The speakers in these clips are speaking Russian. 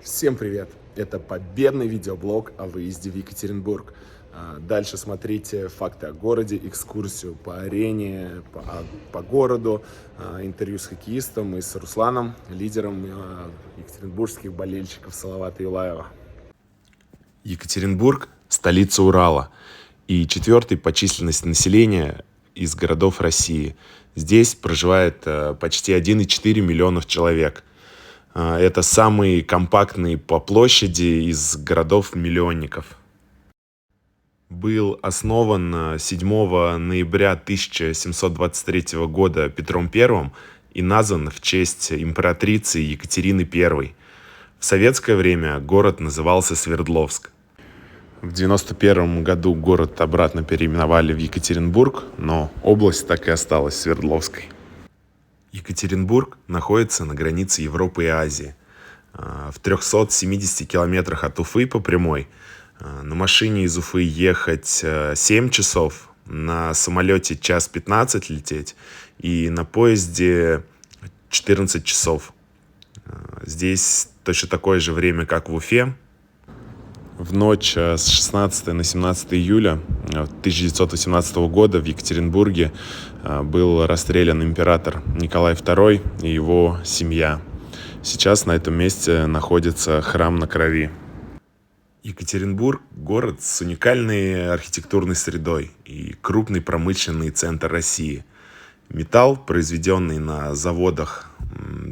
Всем привет! Это победный видеоблог о выезде в Екатеринбург. Дальше смотрите факты о городе, экскурсию по арене, по городу, интервью с хоккеистом и с Русланом, лидером екатеринбургских болельщиков Салавата Юлаева. Екатеринбург – столица Урала и четвертый по численности населения из городов России. Здесь проживает почти 1,4 миллиона человек. Это самый компактный по площади из городов-миллионников. Был основан 7 ноября 1723 года Петром I и назван в честь императрицы Екатерины I. В советское время город назывался Свердловск. В 1991 году город обратно переименовали в Екатеринбург, но область так и осталась Свердловской. Екатеринбург находится на границе Европы и Азии. В 370 километрах от Уфы по прямой. На машине из Уфы ехать 7 часов, на самолете час 15 лететь и на поезде 14 часов. Здесь точно такое же время, как в Уфе. В ночь с 16 на 17 июля 1918 года в Екатеринбурге был расстрелян император Николай II и его семья. Сейчас на этом месте находится храм на Крови. Екатеринбург – город с уникальной архитектурной средой и крупный промышленный центр России. Металл, произведенный на заводах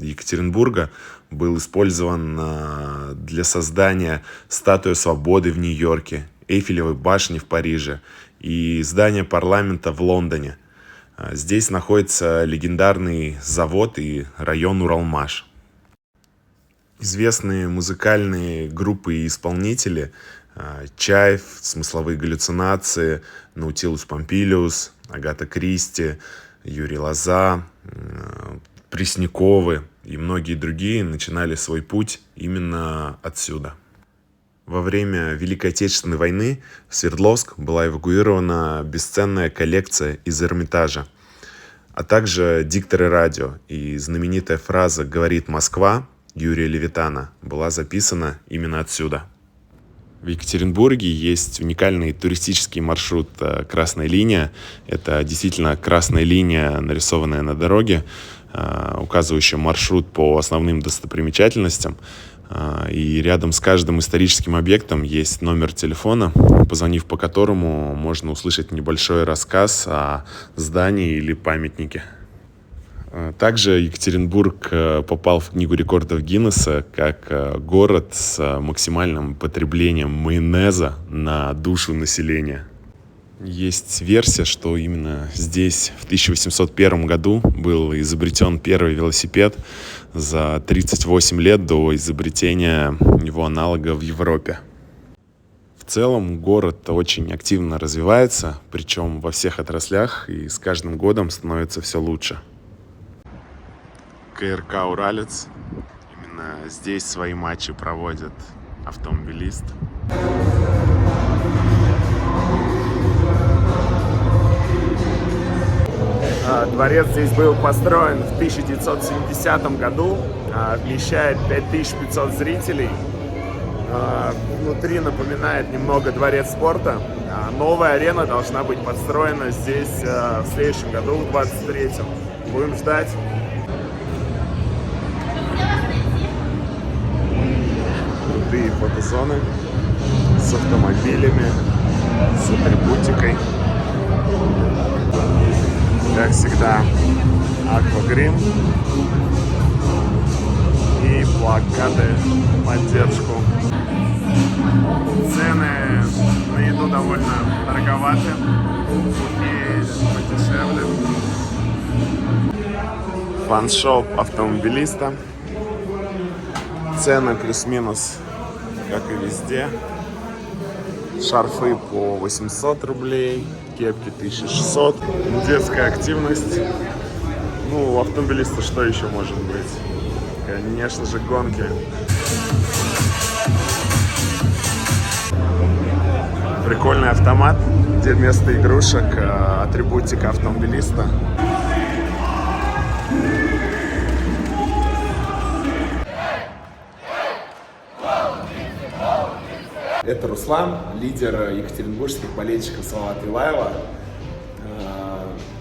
Екатеринбурга, был использован для создания статуи Свободы в Нью-Йорке, Эйфелевой башни в Париже и здания парламента в Лондоне. Здесь находится легендарный завод и район Уралмаш. Известные музыкальные группы и исполнители Чайф, Смысловые галлюцинации, Наутилус Помпилиус, Агата Кристи, Юрий Лоза, Пресняковы и многие другие начинали свой путь именно отсюда. Во время Великой Отечественной войны в Свердловск была эвакуирована бесценная коллекция из Эрмитажа, а также дикторы радио, и знаменитая фраза «Говорит Москва» Юрия Левитана была записана именно отсюда. В Екатеринбурге есть уникальный туристический маршрут «Красная линия». Это действительно красная линия, нарисованная на дороге, указывающая маршрут по основным достопримечательностям. И рядом с каждым историческим объектом есть номер телефона, позвонив по которому можно услышать небольшой рассказ о здании или памятнике. Также Екатеринбург попал в Книгу рекордов Гиннесса как город с максимальным потреблением майонеза на душу населения. Есть версия, что именно здесь в 1801 году был изобретен первый велосипед за 38 лет до изобретения его аналога в Европе. В целом город очень активно развивается, причем во всех отраслях, и с каждым годом становится все лучше. КРК «Уралец». Именно здесь свои матчи проводит автомобилист. Дворец здесь был построен в 1970 году, вмещает 5500 зрителей. Внутри напоминает немного дворец спорта. Новая арена должна быть подстроена здесь в следующем году, в 2023. Будем ждать. Крутые фотозоны с автомобилями, с атрибутикой. Как всегда, Аквагрим и плакаты в поддержку. Цены на еду довольно дороговаты и подешевле. Фан-шоп автомобилиста. Цены плюс-минус, как и везде. Шарфы по 800 рублей, кепки 1600. Детская активность. Ну, у автомобилиста что еще может быть? Конечно же, гонки. Прикольный автомат, где вместо игрушек атрибутика автомобилиста. Это Руслан, лидер екатеринбургских болельщиков Салавата Юлаева.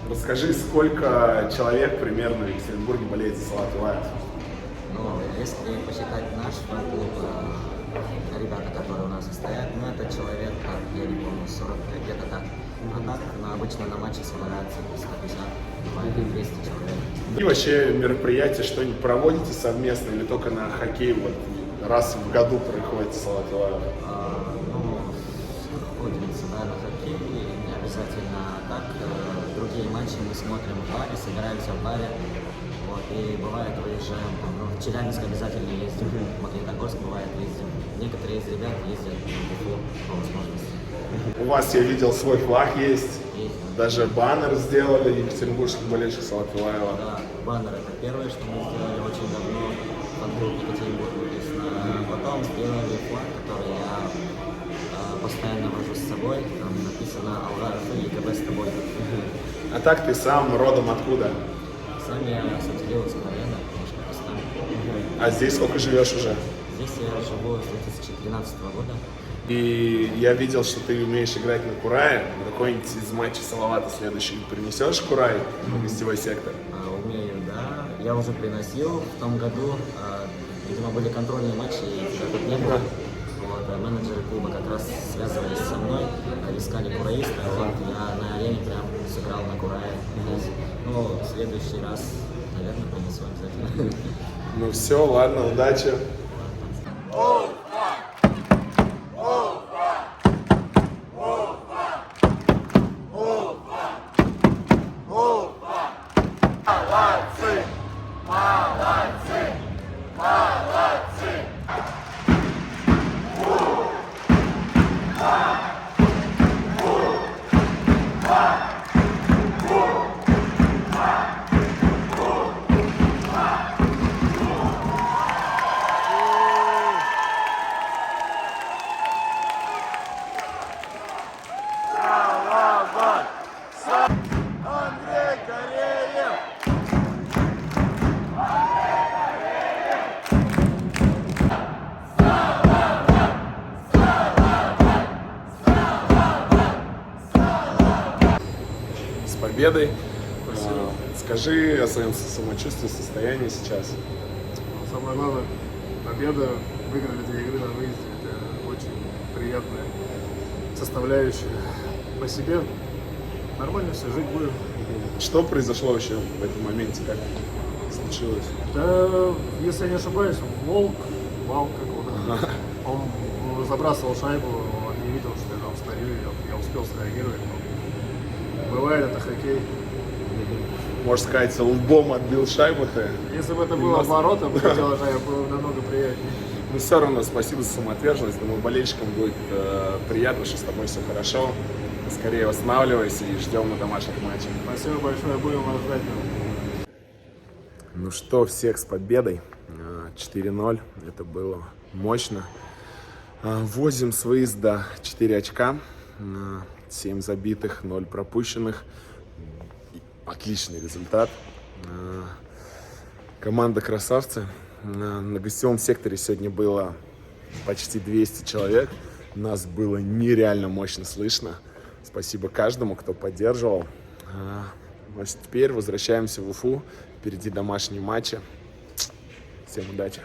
Расскажи, сколько человек примерно в Екатеринбурге болеет за Салават Юлаев? Ну, если посчитать наш фан-клуб, ребята, которые у нас состоят, ну, это человек, как, я не помню, 40, где-то так. А так, обычно на матче собирается 150, бывает 200 человек. И вообще мероприятия что-нибудь проводите совместно или только на хоккей вот раз в году приходит Салават Юлаев? Ну, ходим сюда на хоккей, не обязательно так. Другие матчи мы смотрим в баре, собираемся в баре. Вот, и бывает выезжаем, ну, в Челябинск обязательно ездим, в Магнитогорск бывает ездим. Некоторые из ребят ездят в Уфу по возможности. У вас, я видел, свой флаг есть. Даже баннер сделали екатеринбургских болельщиков Салавата Юлаева. Да, баннер это первое, что мы сделали очень давно, фан-клуб Екатеринбург написано. Потом сделали флаг, который я постоянно вожу с собой. Там написано «Алга РФ, ЕКБ с тобой». А так ты сам родом откуда? Сам я с Антилеевского района, немножко Пистан. А здесь сколько живешь уже? Здесь я живу с 2013 года. И я видел, что ты умеешь играть на курае. Какой-нибудь из матчей Салавата следующий принесешь курай в гостевой сектор? Умею, да. Я уже приносил в том году. Видимо, были контрольные матчи, и тебя тут не было. Вот, менеджеры клуба как раз связывались со мной, искали кураиста. Вот, я на арене прям сыграл на курае. Ну, в следующий раз, наверное, принесу обязательно. Ну все, ладно, удачи. С победой. Спасибо. Скажи о своем самочувствии, состоянии сейчас. Самое главное, победа, выиграли 2 игры на выезде, это очень приятная составляющая. По себе нормально все, жить будем. Что произошло вообще в этом моменте, как случилось? Да, если я не ошибаюсь, Волк, какого-то, он забрасывал шайбу, он не видел, что я там стою, я успел среагировать. Бывает, это хоккей. Можно сказать, лбом отбил шайбу-то. Если бы это было оборотом, хотела шайба, было бы намного приятнее. Но все равно спасибо за самоотверженность. Думаю, болельщикам будет приятно, что с тобой все хорошо. Скорее восстанавливайся и ждем на домашних матчах. Спасибо большое, будем вас ждать. Ну что, всех с победой. 4-0. Это было мощно. Возим с выезда 4 очка. 7 забитых, 0 пропущенных. Отличный результат. Команда красавцы. На гостевом секторе сегодня было почти 200 человек. Нас было нереально мощно слышно. Спасибо каждому, кто поддерживал. А теперь возвращаемся в Уфу. Впереди домашние матчи. Всем удачи!